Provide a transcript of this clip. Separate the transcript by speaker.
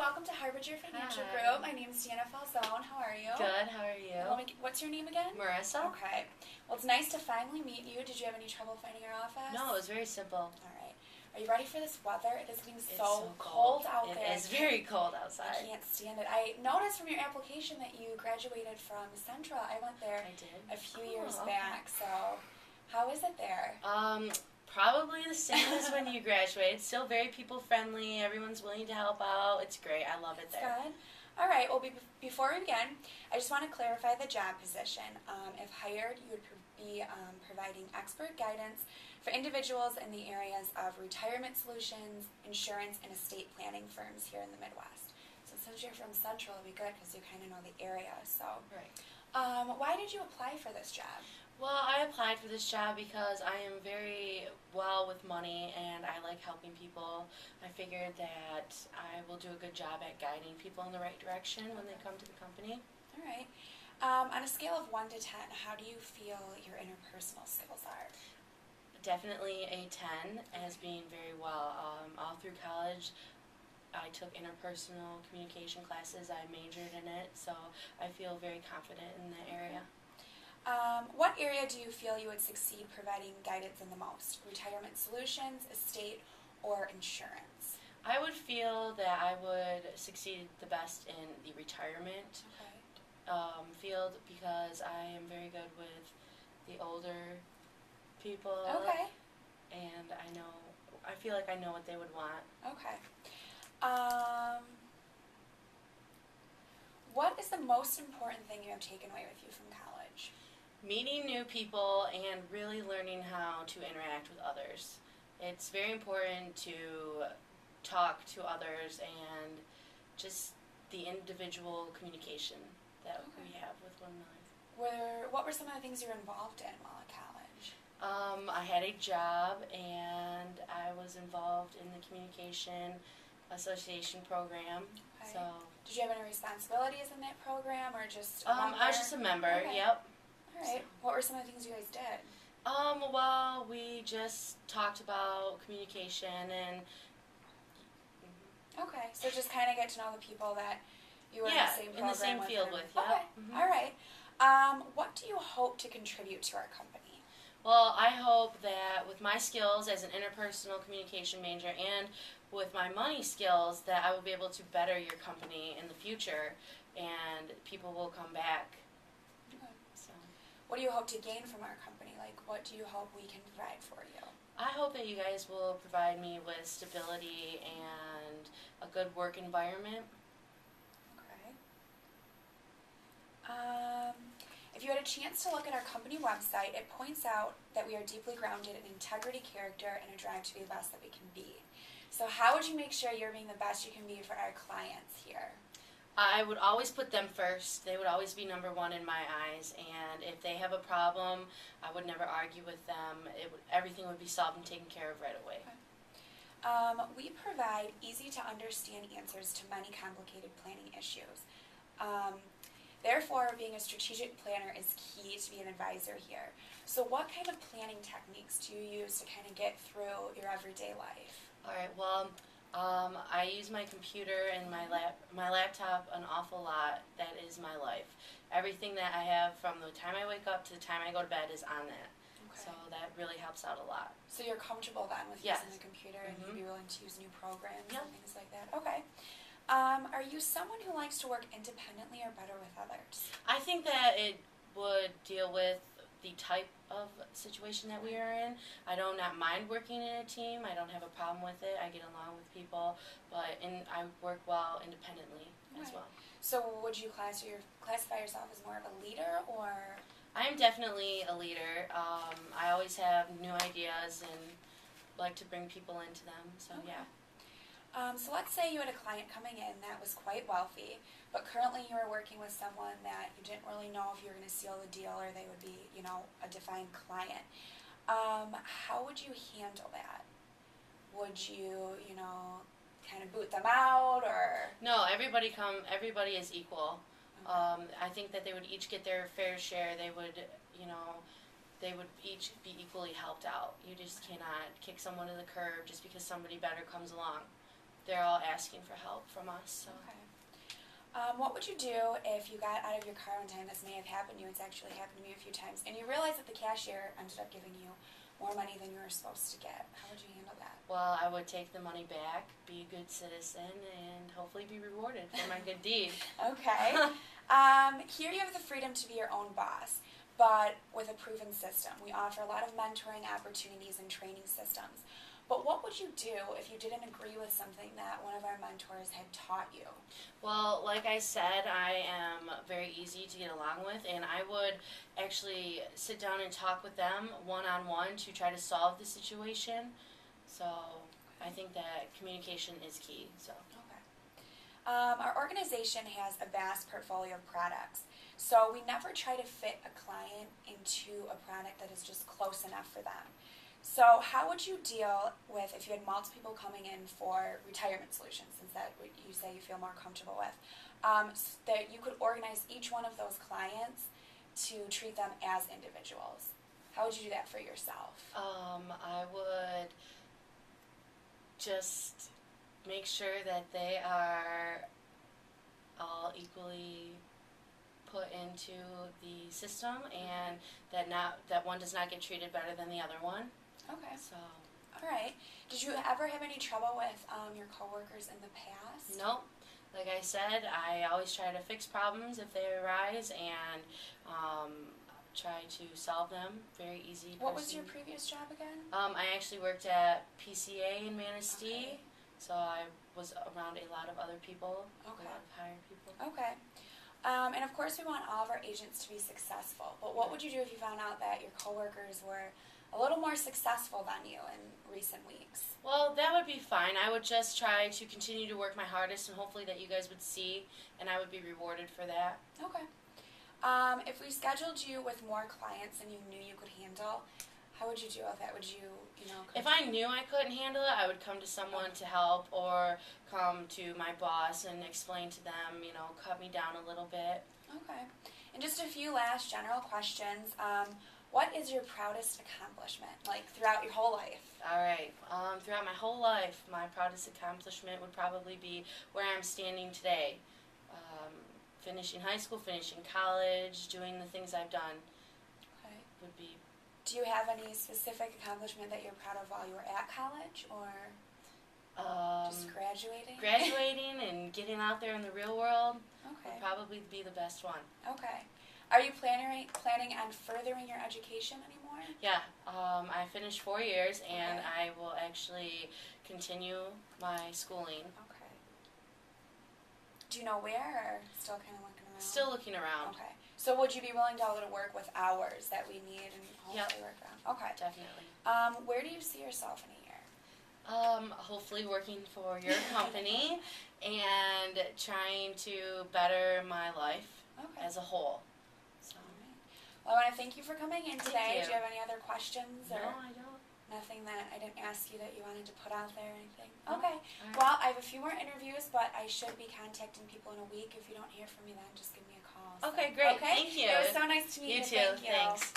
Speaker 1: welcome to Harbinger Financial
Speaker 2: Hi.
Speaker 1: Group. My name is Deanna Falzone. How are you?
Speaker 2: Good, how are you?
Speaker 1: What's your name again?
Speaker 2: Marissa?
Speaker 1: Okay. Well, it's nice to finally meet you. Did you have any trouble finding our office?
Speaker 2: No, it was very simple.
Speaker 1: All right. Are you ready for this weather? It is getting
Speaker 2: It's
Speaker 1: so cold out there.
Speaker 2: It is very cold
Speaker 1: I
Speaker 2: outside.
Speaker 1: can't stand it. I noticed from your application that you graduated from Central. I went there
Speaker 2: I did.
Speaker 1: a few years
Speaker 2: okay.
Speaker 1: back. So, how is it there?
Speaker 2: Probably the same as when you graduated. Still very people friendly. Everyone's willing to help out. It's great. I love it
Speaker 1: It's
Speaker 2: there.
Speaker 1: good. All right. Well, before we begin, I just want to clarify the job position. If hired, you would be providing expert guidance for individuals in the areas of retirement solutions, insurance, and estate planning firms here in the Midwest. So since you're from Central, it'll be good because you kind of know the area. So,
Speaker 2: Right.
Speaker 1: why did you apply for this job?
Speaker 2: Well, I applied for this job because I am very well with money and I like helping people. I figured that I will do a good job at guiding people in the right direction when they come to the company.
Speaker 1: All right. On a scale of 1 to 10, how do you feel your interpersonal skills are?
Speaker 2: Definitely a 10 as being very well. All through college, I took interpersonal communication classes. I majored in it, so I feel very confident in that area.
Speaker 1: What area do you feel you would succeed providing guidance in the most? Retirement solutions, estate, or insurance?
Speaker 2: I would feel that I would succeed the best in the retirement field because I am very good with the older people.
Speaker 1: Okay.
Speaker 2: And I feel like I know what they would want.
Speaker 1: Okay. What is the most important thing you have taken away with you from college?
Speaker 2: Meeting new people and really learning how to interact with others. It's very important to talk to others and just the individual communication that we have with one another.
Speaker 1: What were some of the things you were involved in while at college?
Speaker 2: I had a job and I was involved in the communication association program.
Speaker 1: Okay.
Speaker 2: So
Speaker 1: did you have any responsibilities in that program or just
Speaker 2: I was just a member.
Speaker 1: Okay.
Speaker 2: Yep.
Speaker 1: All right. What were some of the things you guys did?
Speaker 2: Well, we just talked about communication and.
Speaker 1: Okay, so just kind of get to know the people that you were in the same program
Speaker 2: in the same field with. Yeah.
Speaker 1: Okay.
Speaker 2: Mm-hmm.
Speaker 1: All right. What do you hope to contribute to our company?
Speaker 2: Well, I hope that with my skills as an interpersonal communication major and with my money skills that I will be able to better your company in the future and people will come back.
Speaker 1: Okay.
Speaker 2: So,
Speaker 1: What do you hope to gain from our company? Like, what do you hope we can provide for you?
Speaker 2: I hope that you guys will provide me with stability and a good work environment.
Speaker 1: Okay. If you had a chance to look at our company website, it points out that we are deeply grounded in integrity, character, and a drive to be the best that we can be. So how would you make sure you're being the best you can be for our clients here?
Speaker 2: I would always put them first. They would always be number one in my eyes. And if they have a problem, I would never argue with them. Everything would be solved and taken care of right away.
Speaker 1: Okay. We provide easy-to-understand answers to many complicated planning issues. Therefore, being a strategic planner is key to be an advisor here. So what kind of planning techniques do you use to kind of get through your everyday life?
Speaker 2: All right, well, I use my computer and my laptop an awful lot. That is my life. Everything that I have from the time I wake up to the time I go to bed is on that.
Speaker 1: Okay.
Speaker 2: So that really helps out a lot.
Speaker 1: So you're comfortable then with
Speaker 2: Yes.
Speaker 1: using the computer and
Speaker 2: Mhm.
Speaker 1: you'd be willing to use new programs
Speaker 2: Yep.
Speaker 1: and things like that? Okay. Are you someone who likes to work independently or better with others?
Speaker 2: I think that it would deal with the type of situation that we are in. I do not mind working in a team. I don't have a problem with it. I get along with people, but I work well independently as
Speaker 1: Right.
Speaker 2: well.
Speaker 1: So would you classify yourself as more of a leader or?
Speaker 2: I am definitely a leader. I always have new ideas and like to bring people into them. So
Speaker 1: Okay.
Speaker 2: yeah.
Speaker 1: So let's say you had a client coming in that was quite wealthy, but currently you were working with someone that you didn't really know if you were going to seal the deal or they would be, a defined client. How would you handle that? Would you, kind of boot them out or?
Speaker 2: No, everybody is equal. I think that they would each get their fair share. They would each be equally helped out. You just cannot kick someone to the curb just because somebody better comes along. they're all asking for help from us. So.
Speaker 1: Okay. What would you do if you got out of your car one time? This may have happened to you. It's actually happened to me a few times. And you realize that the cashier ended up giving you more money than you were supposed to get. How would you handle that?
Speaker 2: Well, I would take the money back, be a good citizen, and hopefully be rewarded for my good deed.
Speaker 1: Okay. Here you have the freedom to be your own boss, but with a proven system. We offer a lot of mentoring opportunities and training systems. But what would you do if you didn't agree with something that one of our mentors had taught you?
Speaker 2: Well, like I said, I am very easy to get along with, and I would actually sit down and talk with them one-on-one to try to solve the situation. So I think that communication is key. So.
Speaker 1: Okay. Our organization has a vast portfolio of products, so we never try to fit a client into a product that is just close enough for them. So how would you deal with if you had multiple people coming in for retirement solutions, since that you say you feel more comfortable with, that you could organize each one of those clients to treat them as individuals? How would you do that for yourself?
Speaker 2: I would just make sure that they are all equally put into the system, and that one does not get treated better than the other one.
Speaker 1: Okay.
Speaker 2: So.
Speaker 1: All right. Did you ever have any trouble with your coworkers in the past?
Speaker 2: Nope. Like I said, I always try to fix problems if they arise and try to solve them. Very easy.
Speaker 1: What was your previous job again?
Speaker 2: I actually worked at PCA in Manistee,
Speaker 1: Okay.
Speaker 2: so I was around a lot of other people,
Speaker 1: Okay.
Speaker 2: a lot of hired people.
Speaker 1: Okay. And of course we want all of our agents to be successful, but what would you do if you found out that your coworkers were a little more successful than you in recent weeks?
Speaker 2: Well, that would be fine. I would just try to continue to work my hardest, and hopefully that you guys would see, and I would be rewarded for that.
Speaker 1: Okay. If we scheduled you with more clients than you knew you could handle, how would you deal with that? Would you,
Speaker 2: If I knew I couldn't handle it, I would come to someone to help, or come to my boss and explain to them, cut me down a little bit.
Speaker 1: Okay. And just a few last general questions. What is your proudest accomplishment, throughout your whole life?
Speaker 2: All right. Throughout my whole life, my proudest accomplishment would probably be where I'm standing today. Finishing high school, finishing college, doing the things I've done.
Speaker 1: Okay.
Speaker 2: Would be.
Speaker 1: Do you have any specific accomplishment that you're proud of while you were at college, or just graduating?
Speaker 2: Graduating and getting out there in the real world
Speaker 1: Okay.
Speaker 2: would probably be the best one.
Speaker 1: Okay. Are you planning on furthering your education anymore?
Speaker 2: Yeah, I finished 4 years, and
Speaker 1: Okay.
Speaker 2: I will actually continue my schooling.
Speaker 1: Okay. Do you know where, or still kind of looking around?
Speaker 2: Still looking around.
Speaker 1: Okay. So would you be willing to work with hours that we need and hopefully
Speaker 2: Yep.
Speaker 1: work around? Okay.
Speaker 2: Definitely.
Speaker 1: Where do you see yourself in a year?
Speaker 2: Hopefully working for your company and trying to better my life
Speaker 1: Okay.
Speaker 2: as a whole. So.
Speaker 1: All right. Well, I want to thank you for coming in today.
Speaker 2: you.
Speaker 1: Do you have any other questions?
Speaker 2: No,
Speaker 1: Or
Speaker 2: I don't.
Speaker 1: nothing that I didn't ask you that you wanted to put out there or anything?
Speaker 2: No.
Speaker 1: Okay.
Speaker 2: All right.
Speaker 1: Well, I have a few more interviews, but I should be contacting people in a week. If you don't hear from me then, just give me a call. So-
Speaker 2: Okay, great.
Speaker 1: Okay?
Speaker 2: Thank you.
Speaker 1: It was so nice to meet you.
Speaker 2: You too.
Speaker 1: Thank you.
Speaker 2: Thanks.